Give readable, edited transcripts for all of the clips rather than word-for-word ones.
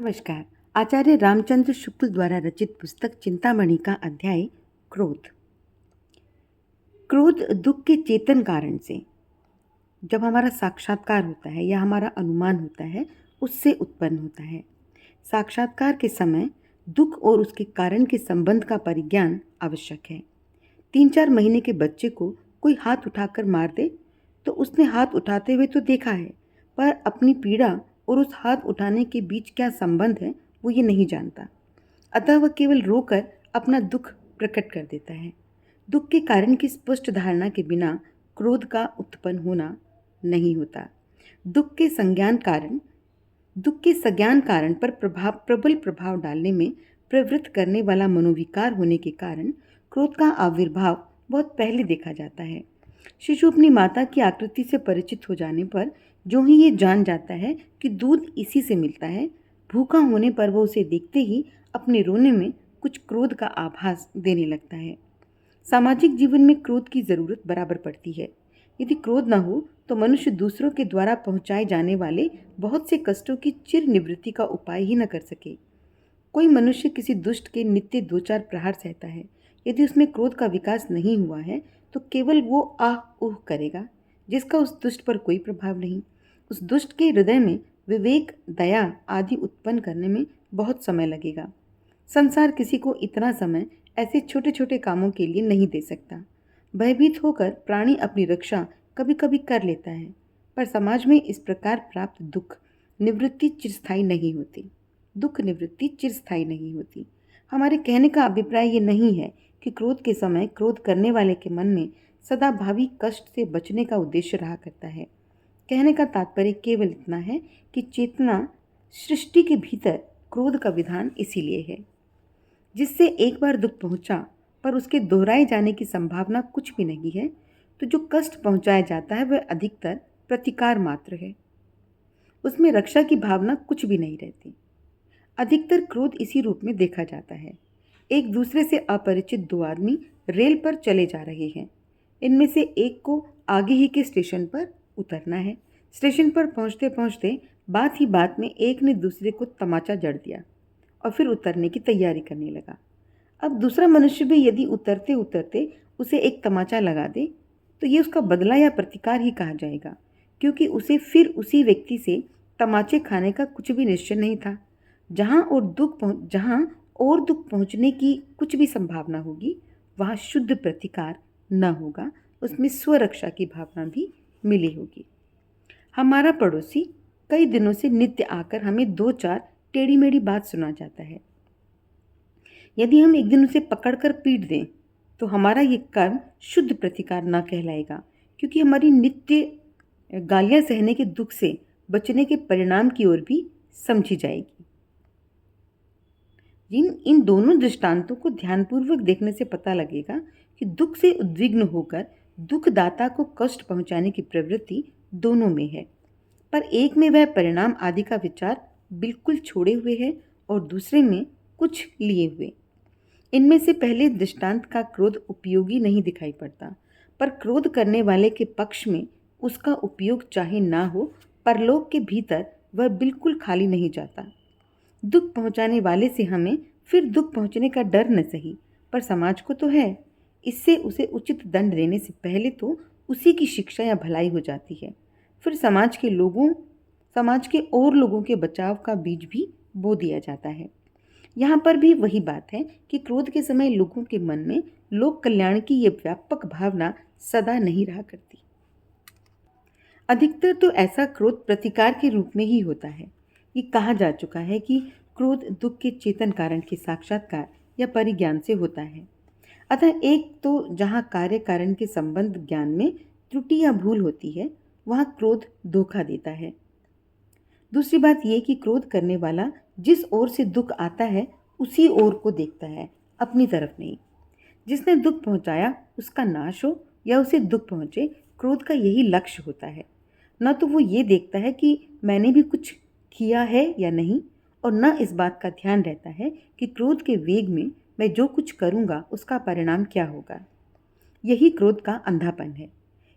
नमस्कार। आचार्य रामचंद्र शुक्ल द्वारा रचित पुस्तक चिंतामणि का अध्याय क्रोध। क्रोध दुख के चेतन कारण से, जब हमारा साक्षात्कार होता है या हमारा अनुमान होता है, उससे उत्पन्न होता है। साक्षात्कार के समय दुख और उसके कारण के संबंध का परिज्ञान आवश्यक है। 3-4 महीने के बच्चे को कोई हाथ उठाकर मार दे तो उसने हाथ उठाते हुए तो देखा है, पर अपनी पीड़ा और उस हाथ उठाने के बीच क्या संबंध है वो ये नहीं जानता। अतः वह केवल रोकर अपना दुख प्रकट कर देता है। दुख के कारण की स्पष्ट धारणा के बिना क्रोध का उत्पन्न होना नहीं होता। दुख के सज्ञान कारण पर प्रबल प्रभाव डालने में प्रवृत्त करने वाला मनोविकार होने के कारण क्रोध का आविर्भाव बहुत पहले देखा जाता है। शिशु अपनी माता की आकृति से परिचित हो जाने पर जो ही ये जान जाता है कि दूध इसी से मिलता है, भूखा होने पर वह उसे देखते ही अपने रोने में कुछ क्रोध का आभास देने लगता है। सामाजिक जीवन में क्रोध की जरूरत बराबर पड़ती है। यदि क्रोध न हो तो मनुष्य दूसरों के द्वारा पहुंचाए जाने वाले बहुत से कष्टों की चिर निवृत्ति का उपाय ही न कर सके। कोई मनुष्य किसी दुष्ट के नित्य 2-4 प्रहार सहता है। यदि उसमें क्रोध का विकास नहीं हुआ है तो केवल वो आह उह करेगा, जिसका उस दुष्ट पर कोई प्रभाव नहीं। उस दुष्ट के हृदय में विवेक, दया आदि उत्पन्न करने में बहुत समय लगेगा। संसार किसी को इतना समय ऐसे छोटे छोटे कामों के लिए नहीं दे सकता। भयभीत होकर प्राणी अपनी रक्षा कभी कभी कर लेता है, पर समाज में इस प्रकार प्राप्त दुख निवृत्ति चिरस्थायी नहीं होती। हमारे कहने का अभिप्राय ये नहीं है कि क्रोध के समय क्रोध करने वाले के मन में सदा भावी कष्ट से बचने का उद्देश्य रहा करता है। कहने का तात्पर्य केवल इतना है कि चेतना सृष्टि के भीतर क्रोध का विधान इसीलिए है, जिससे एक बार दुख पहुंचा पर उसके दोहराए जाने की संभावना कुछ भी नहीं है, तो जो कष्ट पहुंचाया जाता है वह अधिकतर प्रतिकार मात्र है। उसमें रक्षा की भावना कुछ भी नहीं रहती। अधिकतर क्रोध इसी रूप में देखा जाता है। एक दूसरे से अपरिचित 2 आदमी रेल पर चले जा रहे हैं। इनमें से एक को आगे ही के स्टेशन पर उतरना है। स्टेशन पर पहुंचते पहुंचते बात ही बात में एक ने दूसरे को तमाचा जड़ दिया और फिर उतरने की तैयारी करने लगा। अब दूसरा मनुष्य भी यदि उतरते उतरते उसे एक तमाचा लगा दे तो ये उसका बदला या प्रतिकार ही कहा जाएगा, क्योंकि उसे फिर उसी व्यक्ति से तमाचे खाने का कुछ भी निश्चय नहीं था। जहाँ और दुख पहुँचने की कुछ भी संभावना होगी, वहाँ शुद्ध प्रतिकार न होगा, उसमें स्वरक्षा की भावना भी मिली होगी। हमारा पड़ोसी कई दिनों से नित्य आकर हमें 2-4 टेढ़ी मेढ़ी बात सुना जाता है। यदि हम एक दिन उसे पकड़कर पीट दें तो हमारा ये कर्म शुद्ध प्रतिकार न कहलाएगा, क्योंकि हमारी नित्य गालियाँ सहने के दुख से बचने के परिणाम की ओर भी समझी जाएगी। इन दोनों दृष्टांतों को ध्यानपूर्वक देखने से पता लगेगा कि दुख से उद्विग्न होकर दुखदाता को कष्ट पहुंचाने की प्रवृत्ति दोनों में है, पर एक में वह परिणाम आदि का विचार बिल्कुल छोड़े हुए है और दूसरे में कुछ लिए हुए। इनमें से पहले दृष्टांत का क्रोध उपयोगी नहीं दिखाई पड़ता, पर क्रोध करने वाले के पक्ष में उसका उपयोग चाहे ना हो, परलोक के भीतर वह बिल्कुल खाली नहीं जाता। दुख पहुंचाने वाले से हमें फिर दुख पहुंचने का डर न सही, पर समाज को तो है। इससे उसे उचित दंड देने से पहले तो उसी की शिक्षा या भलाई हो जाती है, फिर समाज के और लोगों के बचाव का बीज भी बो दिया जाता है। यहाँ पर भी वही बात है कि क्रोध के समय लोगों के मन में लोक कल्याण की ये व्यापक भावना सदा नहीं रहा करती। अधिकतर तो ऐसा क्रोध प्रतिकार के रूप में ही होता है। ये कहा जा चुका है कि क्रोध दुख के चेतन कारण के साक्षात्कार या परिज्ञान से होता है। अतः एक तो जहाँ कार्य कारण के संबंध ज्ञान में त्रुटि या भूल होती है, वहाँ क्रोध धोखा देता है। दूसरी बात यह कि क्रोध करने वाला जिस ओर से दुख आता है उसी ओर को देखता है, अपनी तरफ नहीं। जिसने दुख पहुंचाया उसका नाश हो या उसे दुख पहुंचे, क्रोध का यही लक्ष्य होता है। न तो वो ये देखता है कि मैंने भी कुछ किया है या नहीं, और न इस बात का ध्यान रहता है कि क्रोध के वेग में मैं जो कुछ करूँगा उसका परिणाम क्या होगा। यही क्रोध का अंधापन है।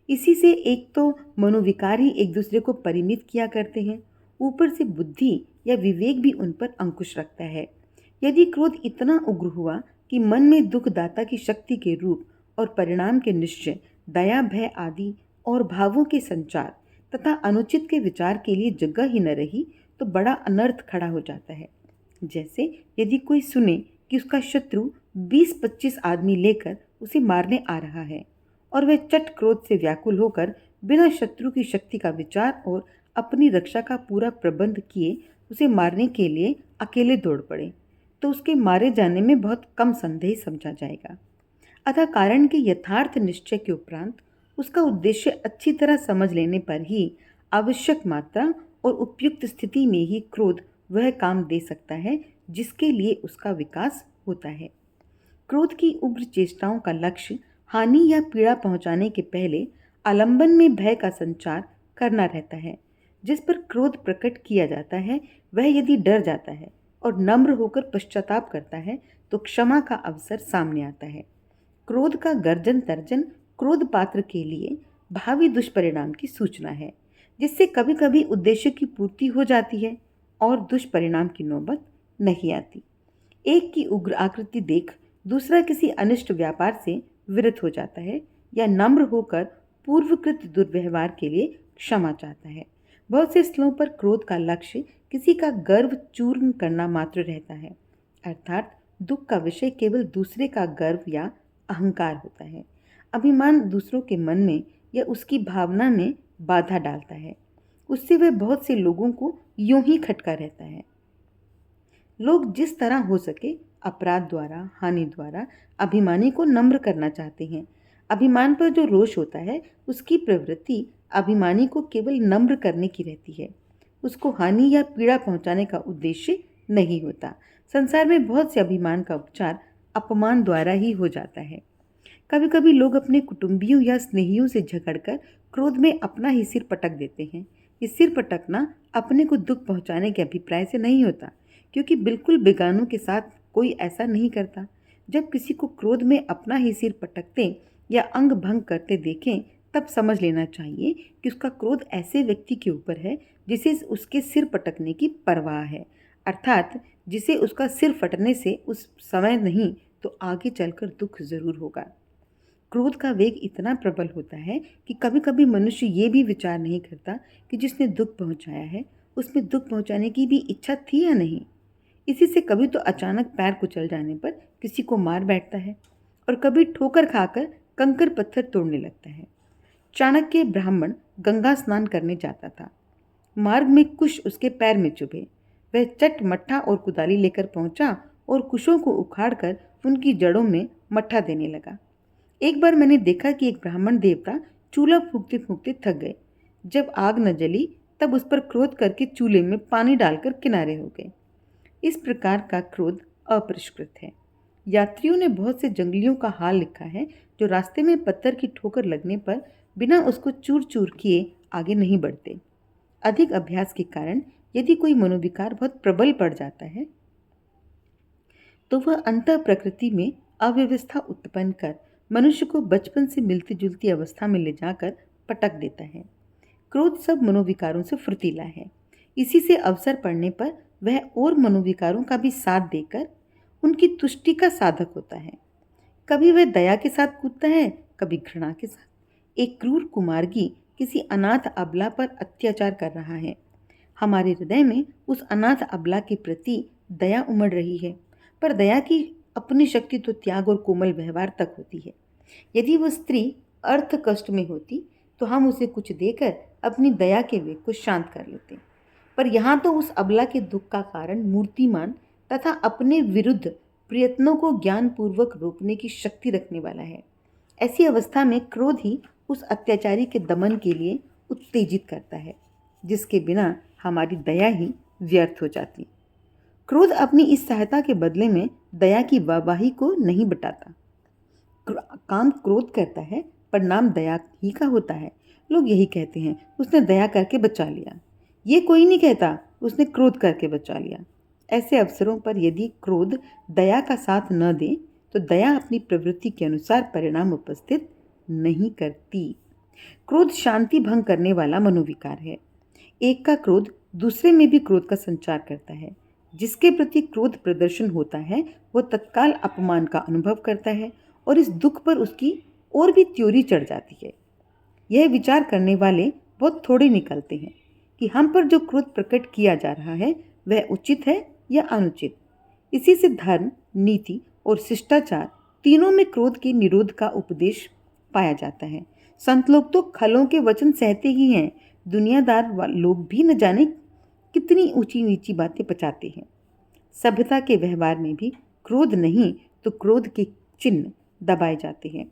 इसी से एक तो मनोविकार ही एक दूसरे को परिमित किया करते हैं, ऊपर से बुद्धि या विवेक भी उन पर अंकुश रखता है। यदि क्रोध इतना उग्र हुआ कि मन में दुखदाता की शक्ति के रूप और परिणाम के निश्चय, दया, भय आदि और भावों के संचार तथा अनुचित के विचार के लिए जगह ही न रही, तो बड़ा अनर्थ खड़ा हो जाता है। जैसे यदि कोई सुने कि उसका शत्रु 20-25 आदमी लेकर उसे मारने आ रहा है और वह चट क्रोध से व्याकुल होकर बिना शत्रु की शक्ति का विचार और अपनी रक्षा का पूरा प्रबंध किए उसे मारने के लिए अकेले दौड़ पड़े, तो उसके मारे जाने में बहुत कम संदेह समझा जाएगा। अतः कारण के यथार्थ निश्चय के उपरांत उसका उद्देश्य अच्छी तरह समझ लेने पर ही आवश्यक मात्रा और उपयुक्त स्थिति में ही क्रोध वह काम दे सकता है जिसके लिए उसका विकास होता है। क्रोध की उग्र चेष्टाओं का लक्ष्य हानि या पीड़ा पहुंचाने के पहले आलंबन में भय का संचार करना रहता है। जिस पर क्रोध प्रकट किया जाता है वह यदि डर जाता है और नम्र होकर पश्चाताप करता है तो क्षमा का अवसर सामने आता है। क्रोध का गर्जन तर्जन क्रोध पात्र के लिए भावी दुष्परिणाम की सूचना है, जिससे कभी कभी उद्देश्य की पूर्ति हो जाती है और दुष्परिणाम की नौबत नहीं आती। एक की उग्र आकृति देख दूसरा किसी अनिष्ट व्यापार से विरत हो जाता है या नम्र होकर पूर्वकृत दुर्व्यवहार के लिए क्षमा चाहता है। बहुत से स्थलों पर क्रोध का लक्ष्य किसी का गर्व चूर्ण करना मात्र रहता है, अर्थात दुख का विषय केवल दूसरे का गर्व या अहंकार होता है। अभिमान दूसरों के मन में या उसकी भावना में बाधा डालता है, उससे वह बहुत से लोगों को यूं ही खटका रहता है। लोग जिस तरह हो सके अपराध द्वारा, हानि द्वारा अभिमानी को नम्र करना चाहते हैं। अभिमान पर जो रोष होता है उसकी प्रवृत्ति अभिमानी को केवल नम्र करने की रहती है, उसको हानि या पीड़ा पहुंचाने का उद्देश्य नहीं होता। संसार में बहुत से अभिमान का उपचार अपमान द्वारा ही हो जाता है। कभी कभी लोग अपने कुटुंबियों या स्नेहियों से झगड़कर क्रोध में अपना ही सिर पटक देते हैं। ये सिर पटकना अपने को दुख पहुंचाने के अभिप्राय से नहीं होता, क्योंकि बिल्कुल बेगानों के साथ कोई ऐसा नहीं करता। जब किसी को क्रोध में अपना ही सिर पटकते या अंग भंग करते देखें तब समझ लेना चाहिए कि उसका क्रोध ऐसे व्यक्ति के ऊपर है जिसे उसके सिर पटकने की परवाह है, अर्थात जिसे उसका सिर फटने से उस समय नहीं तो आगे चलकर दुख जरूर होगा। क्रोध का वेग इतना प्रबल होता है कि कभी कभी मनुष्य ये भी विचार नहीं करता कि जिसने दुख पहुंचाया है उसमें दुख पहुंचाने की भी इच्छा थी या नहीं। इसी से कभी तो अचानक पैर कुचल जाने पर किसी को मार बैठता है और कभी ठोकर खाकर कंकर पत्थर तोड़ने लगता है। चाणक्य ब्राह्मण गंगा स्नान करने जाता था। मार्ग में कुश उसके पैर में चुभे। वह चट मट्ठा और कुदाली लेकर पहुंचा और कुशों को उखाड़कर उनकी जड़ों में मट्ठा देने लगा। एक बार मैंने देखा कि एक ब्राह्मण देवता चूल्हा फूंकते फूंकते थक गए। जब आग न जली तब उस पर क्रोध करके चूल्हे में पानी डालकर किनारे हो गए। इस प्रकार का क्रोध अपरिष्कृत है। यात्रियों ने बहुत से जंगलियों का हाल लिखा है जो रास्ते में पत्थर की ठोकर लगने पर बिना उसको चूर चूर किए आगे नहीं बढ़ते। अधिक अभ्यास के कारण यदि कोई मनोविकार बहुत प्रबल पड़ जाता है तो वह अंतः प्रकृति में अव्यवस्था उत्पन्न कर मनुष्य को बचपन से मिलती जुलती अवस्था में ले जाकर पटक देता है। क्रोध सब मनोविकारों से फुर्तीला है। इसी से अवसर पड़ने पर वह और मनोविकारों का भी साथ देकर उनकी तुष्टि का साधक होता है। कभी वह दया के साथ कूदता है, कभी घृणा के साथ। एक क्रूर कुमार्गी किसी अनाथ अबला पर अत्याचार कर रहा है। हमारे हृदय में उस अनाथ अबला के प्रति दया उमड़ रही है, पर दया की अपनी शक्ति तो त्याग और कोमल व्यवहार तक होती है। यदि वह स्त्री अर्थ कष्ट में होती तो हम उसे कुछ देकर अपनी दया के वेग को शांत कर लेते, पर यहाँ तो उस अबला के दुख का कारण मूर्तिमान तथा अपने विरुद्ध प्रयत्नों को ज्ञानपूर्वक रोकने की शक्ति रखने वाला है। ऐसी अवस्था में क्रोध ही उस अत्याचारी के दमन के लिए उत्तेजित करता है, जिसके बिना हमारी दया ही व्यर्थ हो जाती। क्रोध अपनी इस सहायता के बदले में दया की वाहवाही को नहीं बटाता। काम क्रोध करता है पर नाम दया ही का होता है। लोग यही कहते हैं, उसने दया करके बचा लिया। ये कोई नहीं कहता उसने क्रोध करके बचा लिया। ऐसे अवसरों पर यदि क्रोध दया का साथ न दे तो दया अपनी प्रवृत्ति के अनुसार परिणाम उपस्थित नहीं करती। क्रोध शांति भंग करने वाला मनोविकार है। एक का क्रोध दूसरे में भी क्रोध का संचार करता है। जिसके प्रति क्रोध प्रदर्शन होता है वह तत्काल अपमान का अनुभव करता है और इस दुख पर उसकी और भी त्योरी चढ़ जाती है। यह विचार करने वाले बहुत थोड़े निकलते हैं कि हम पर जो क्रोध प्रकट किया जा रहा है वह उचित है या अनुचित। इसी से धर्म, नीति और शिष्टाचार तीनों में क्रोध के निरोध का उपदेश पाया जाता है। संत लोग तो खलों के वचन सहते ही हैं, दुनियादार लोग भी न जाने कितनी ऊंची नीची बातें पचाते हैं। सभ्यता के व्यवहार में भी क्रोध नहीं तो क्रोध के चिन्ह दबाए जाते हैं।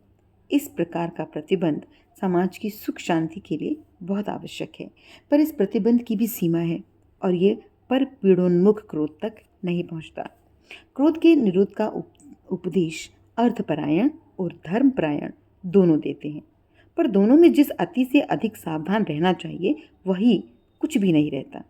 इस प्रकार का प्रतिबंध समाज की सुख शांति के लिए बहुत आवश्यक है, पर इस प्रतिबंध की भी सीमा है और ये पर पीड़ोन्मुख क्रोध तक नहीं पहुंचता। क्रोध के निरोध का उपदेश अर्थपरायण और धर्मपरायण दोनों देते हैं, पर दोनों में जिस अति से अधिक सावधान रहना चाहिए वही कुछ भी नहीं रहता।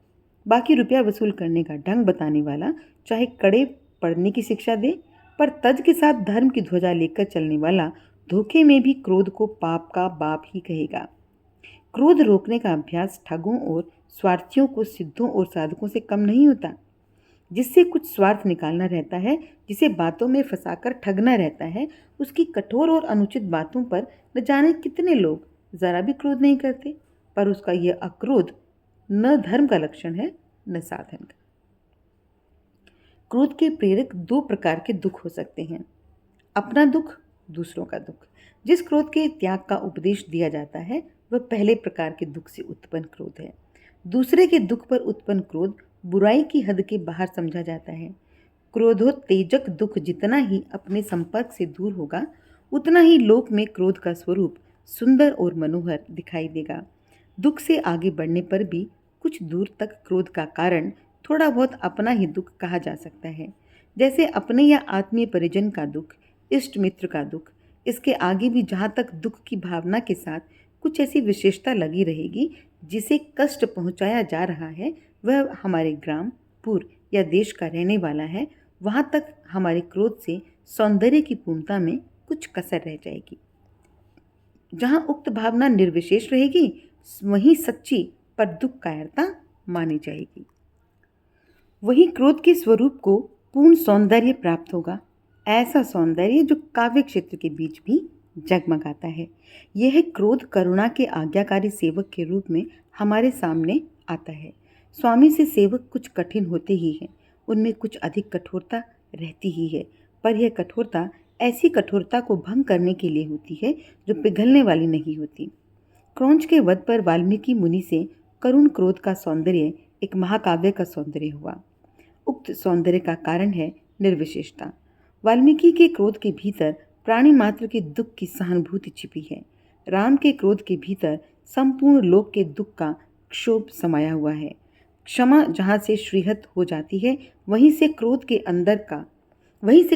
बाकी रुपया वसूल करने का ढंग बताने वाला चाहे कड़े पड़ने की शिक्षा दे, पर तज के साथ धर्म की ध्वजा लेकर चलने वाला धोखे में भी क्रोध को पाप का बाप ही कहेगा। क्रोध रोकने का अभ्यास ठगों और स्वार्थियों को सिद्धों और साधकों से कम नहीं होता। जिससे कुछ स्वार्थ निकालना रहता है, जिसे बातों में फंसाकर ठगना रहता है, उसकी कठोर और अनुचित बातों पर न जाने कितने लोग जरा भी क्रोध नहीं करते, पर उसका यह अक्रोध न धर्म का लक्षण है न साधन का। क्रोध के प्रेरक दो प्रकार के दुख हो सकते हैं, अपना दुख, दूसरों का दुख। जिस क्रोध के त्याग का उपदेश दिया जाता है वह पहले प्रकार के दुख से उत्पन्न क्रोध है। दूसरे के दुख पर उत्पन्न क्रोध बुराई की हद के बाहर समझा जाता है। क्रोधोत्तेजक दुख जितना ही अपने संपर्क से दूर होगा उतना ही लोक में क्रोध का स्वरूप सुंदर और मनोहर दिखाई देगा। दुख से आगे बढ़ने पर भी कुछ दूर तक क्रोध का कारण थोड़ा बहुत अपना ही दुख कहा जा सकता है, जैसे अपने या आत्मीय परिजन का दुख, इष्ट मित्र का दुख। इसके आगे भी जहाँ तक दुख की भावना के साथ कुछ ऐसी विशेषता लगी रहेगी जिसे कष्ट पहुँचाया जा रहा है, वह हमारे ग्राम, पुर या देश का रहने वाला है, वहाँ तक हमारे क्रोध से सौंदर्य की पूर्णता में कुछ कसर रह जाएगी। जहाँ उक्त भावना निर्विशेष रहेगी वहीं सच्ची पर दुख कायरता मानी जाएगी। वही क्रोध के स्वरूप को पूर्ण सौंदर्य प्राप्त होगा, ऐसा सौंदर्य जो काव्य क्षेत्र के बीच भी जगमगाता है। यह क्रोध करुणा के आज्ञाकारी सेवक के रूप में हमारे सामने आता है। स्वामी से सेवक कुछ कठिन होते ही हैं, उनमें कुछ अधिक कठोरता रहती ही है, पर यह कठोरता ऐसी कठोरता को भंग करने के लिए होती है जो पिघलने वाली नहीं होती। क्रौंच के वध पर वाल्मीकि मुनि से करुण क्रोध का सौंदर्य एक महाकाव्य का सौंदर्य हुआ। उक्त सौंदर्य का कारण है निर्विशेषता। वाल्मीकि के क्रोध के भीतर प्राणी मात्र के दुख की सहानुभूति छिपी है। राम के क्रोध के भीतर संपूर्ण लोक के दुख का क्षोभ समाया हुआ है। क्षमा जहाँ से श्रीहत हो जाती है वहीं से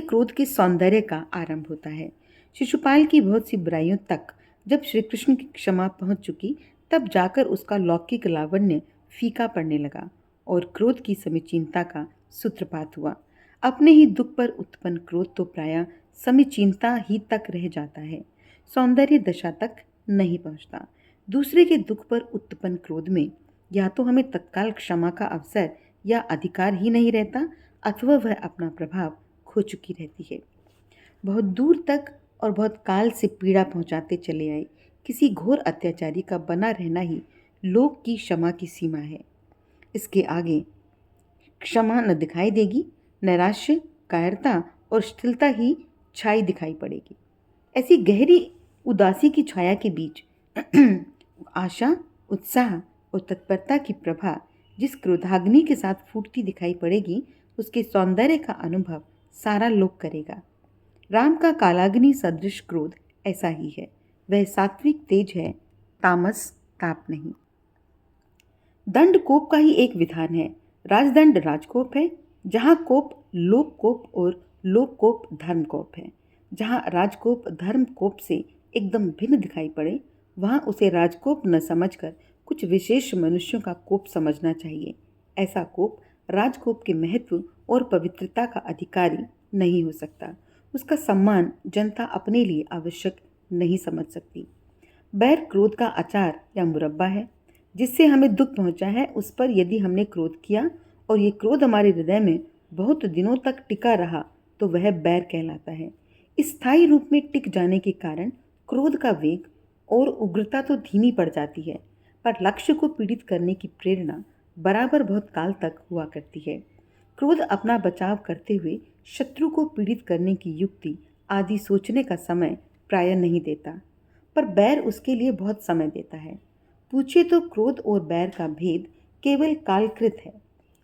क्रोध के सौंदर्य का आरंभ होता है। शिशुपाल की बहुत सी बुराइयों तक जब श्री कृष्ण की क्षमा पहुंच चुकी तब जाकर उसका लौकिक लावण्य फीका पड़ने लगा और क्रोध की समीचीनता का सूत्रपात हुआ। अपने ही दुख पर उत्पन्न क्रोध तो प्रायः समीचीनता ही तक रह जाता है, सौंदर्य दशा तक नहीं पहुंचता। दूसरे के दुख पर उत्पन्न क्रोध में या तो हमें तत्काल क्षमा का अवसर या अधिकार ही नहीं रहता अथवा वह अपना प्रभाव खो चुकी रहती है। बहुत दूर तक और बहुत काल से पीड़ा पहुंचाते चले आए किसी घोर अत्याचारी का बना रहना ही लोक की क्षमा की सीमा है। इसके आगे क्षमा न दिखाई देगी, नैराश्य, कायरता और शिथिलता ही छाई दिखाई पड़ेगी। ऐसी गहरी उदासी की छाया के बीच आशा, उत्साह और तत्परता की प्रभा जिस क्रोधाग्नि के साथ फूटती दिखाई पड़ेगी उसके सौंदर्य का अनुभव सारा लोक करेगा। राम का कालाग्नि सदृश क्रोध ऐसा ही है, वह सात्विक तेज है, तामस ताप नहीं। दंड कोप का ही एक विधान है। राजदंड राजकोप है, जहाँ कोप लोक कोप और लोक कोप धर्म कोप है। जहाँ राजकोप धर्म कोप से एकदम भिन्न दिखाई पड़े वहाँ उसे राजकोप न समझकर कुछ विशेष मनुष्यों का कोप समझना चाहिए। ऐसा कोप राजकोप के महत्व और पवित्रता का अधिकारी नहीं हो सकता। उसका सम्मान जनता अपने लिए आवश्यक नहीं समझ सकती। बैर क्रोध का अचार या मुरब्बा है। जिससे हमें दुख पहुंचा है उस पर यदि हमने क्रोध किया और ये क्रोध हमारे हृदय में बहुत दिनों तक टिका रहा तो वह बैर कहलाता है। स्थायी रूप में टिक जाने के कारण क्रोध का वेग और उग्रता तो धीमी पड़ जाती है, पर लक्ष्य को पीड़ित करने की प्रेरणा बराबर बहुत काल तक हुआ करती है। क्रोध अपना बचाव करते हुए शत्रु को पीड़ित करने की युक्ति आदि सोचने का समय प्राय नहीं देता, पर बैर उसके लिए बहुत समय देता है। पूछे तो क्रोध और बैर का भेद केवल कालकृत है।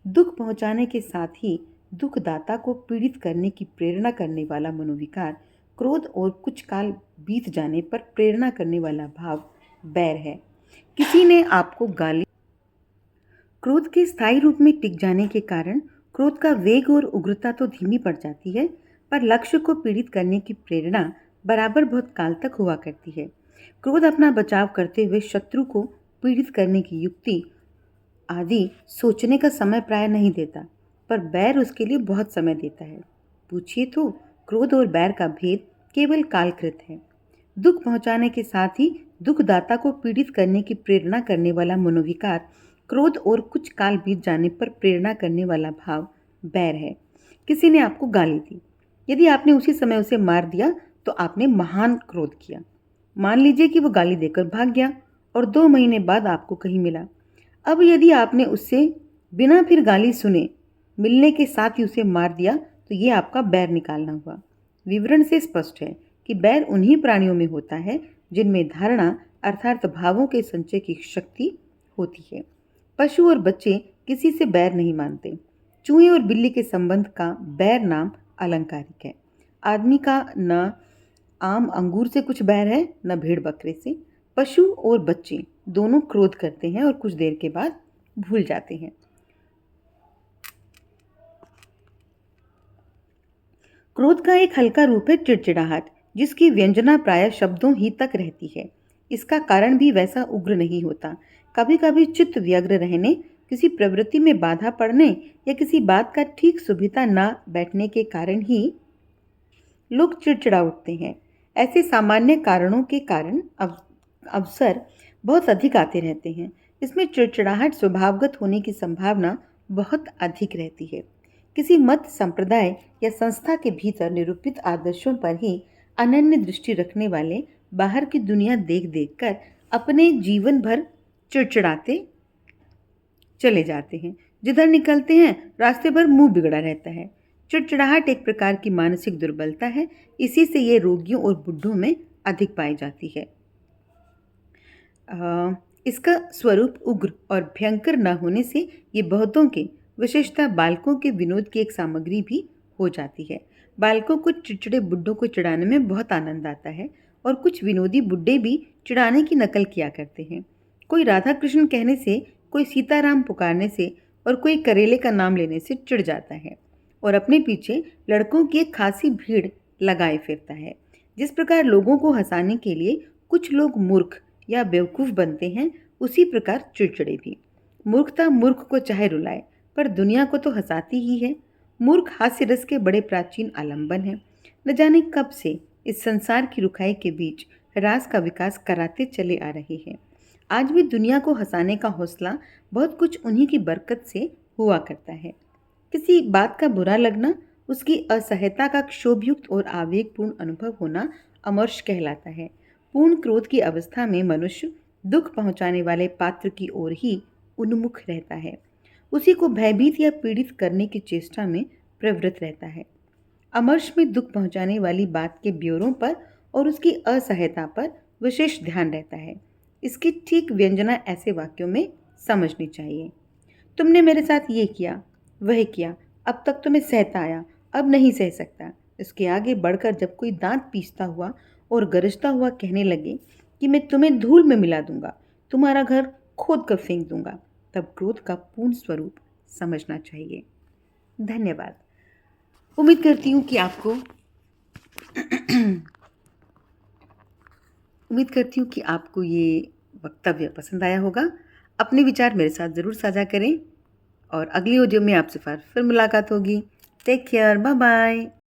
दुख पहुंचाने के साथ ही दुखदाता को पीड़ित करने की प्रेरणा करने वाला मनोविकार क्रोध और कुछ काल बीत जाने पर प्रेरणा करने वाला भाव बैर है। किसी ने आपको गाली क्रोध के स्थायी रूप में टिक जाने के कारण क्रोध का वेग और उग्रता तो धीमी पड़ जाती है, पर लक्ष्य को पीड़ित करने की प्रेरणा बराबर बहुत काल तक हुआ करती है। क्रोध अपना बचाव करते हुए शत्रु को पीड़ित करने की युक्ति आदि सोचने का समय प्राय नहीं देता, पर बैर उसके लिए बहुत समय देता है। पूछिए तो क्रोध और बैर का भेद केवल कालकृत है। दुख पहुंचाने के साथ ही दुखदाता को पीड़ित करने की प्रेरणा करने वाला मनोविकार क्रोध और कुछ काल बीत जाने पर प्रेरणा करने वाला भाव बैर है। किसी ने आपको गाली दी, यदि आपने उसी समय उसे मार दिया तो आपने महान क्रोध किया। मान लीजिए कि वो गाली देकर भाग गया और 2 महीने बाद आपको कहीं मिला। अब यदि आपने उससे बिना फिर गाली सुने मिलने के साथ ही उसे मार दिया तो ये आपका बैर निकालना हुआ। विवरण से स्पष्ट है कि बैर उन्हीं प्राणियों में होता है जिनमें धारणा अर्थात भावों के संचय की शक्ति होती है। पशु और बच्चे किसी से बैर नहीं मानते। चूहे और बिल्ली के संबंध का बैर नाम अलंकारिक है। आदमी का न आम अंगूर से कुछ बैर है न भेड़ बकरे से। पशु और बच्चे दोनों क्रोध करते हैं और कुछ देर के बाद भूल जाते हैं। क्रोध का एक हल्का रूप है चिड़चिड़ाहट, जिसकी व्यंजना प्राय शब्दों ही तक रहती है। इसका कारण भी वैसा उग्र नहीं होता। कभी कभी चित्त व्यग्र रहने, किसी प्रवृत्ति में बाधा पड़ने या किसी बात का ठीक सुविधा न बैठने के कारण ही लोग चिड़चिड़ा उठते हैं। ऐसे सामान्य कारणों के कारण अवसर बहुत अधिक आते रहते हैं। इसमें चिड़चिड़ाहट स्वभावगत होने की संभावना बहुत अधिक रहती है। किसी मत संप्रदाय या संस्था के भीतर निरूपित आदर्शों पर ही अनन्य दृष्टि रखने वाले बाहर की दुनिया देख देख कर अपने जीवन भर चिड़चिड़ाते चले जाते हैं। जिधर निकलते हैं रास्ते भर मुंह बिगड़ा रहता है। चिड़चिड़ाहट एक प्रकार की मानसिक दुर्बलता है। इसी से ये रोगियों और बुढ़ों में अधिक पाई जाती है। इसका स्वरूप उग्र और भयंकर न होने से ये बहुतों के, विशेषतः बालकों के विनोद की एक सामग्री भी हो जाती है। बालकों को चिड़चिड़े बुड्ढों को चिढ़ाने में बहुत आनंद आता है और कुछ विनोदी बुड्ढे भी चिढ़ाने की नकल किया करते हैं। कोई राधा कृष्ण कहने से, कोई सीताराम पुकारने से और कोई करेले का नाम लेने से चिढ़ जाता है और अपने पीछे लड़कों की एक खासी भीड़ लगाए फिरता है। जिस प्रकार लोगों को हंसाने के लिए कुछ लोग मूर्ख या बेवकूफ़ बनते हैं, उसी प्रकार चिड़चिड़े भी। मूर्खता मूर्ख को चाहे रुलाए, पर दुनिया को तो हंसाती ही है। मूर्ख हास्य रस के बड़े प्राचीन आलंबन हैं। न जाने कब से इस संसार की रुखाई के बीच रास का विकास कराते चले आ रहे हैं। आज भी दुनिया को हंसाने का हौसला बहुत कुछ उन्हीं की बरकत से हुआ करता है। किसी बात का बुरा लगना, उसकी असह्यता का क्षोभयुक्त और आवेगपूर्ण अनुभव होना अमर्ष कहलाता है। पूर्ण क्रोध की अवस्था में मनुष्य दुख पहुंचाने वाले पात्र की ओर ही उन्मुख रहता है। उसी को भयभीत या पीड़ित करने की चेष्टा में प्रवृत्त रहता है। अमर्ष में दुख पहुंचाने वाली बात के ब्योरों पर और उसकी असह्यता पर विशेष ध्यान रहता है। इसकी ठीक व्यंजना ऐसे वाक्यों में समझनी चाहिए। तुमने मेरे साथ ये किया, वह किया, अब तक तो मैं सहता आया, अब नहीं सह सकता। इसके आगे बढ़कर जब कोई दांत पीसता हुआ और गरजता हुआ कहने लगे कि मैं तुम्हें धूल में मिला दूंगा, तुम्हारा घर खोद कर फेंक दूंगा, तब क्रोध का पूर्ण स्वरूप समझना चाहिए। धन्यवाद। उम्मीद करती हूँ कि आपको ये वक्तव्य पसंद आया होगा। अपने विचार मेरे साथ ज़रूर साझा करें और अगली ऑडियो में आपसे फिर मुलाकात होगी। Take care, bye bye.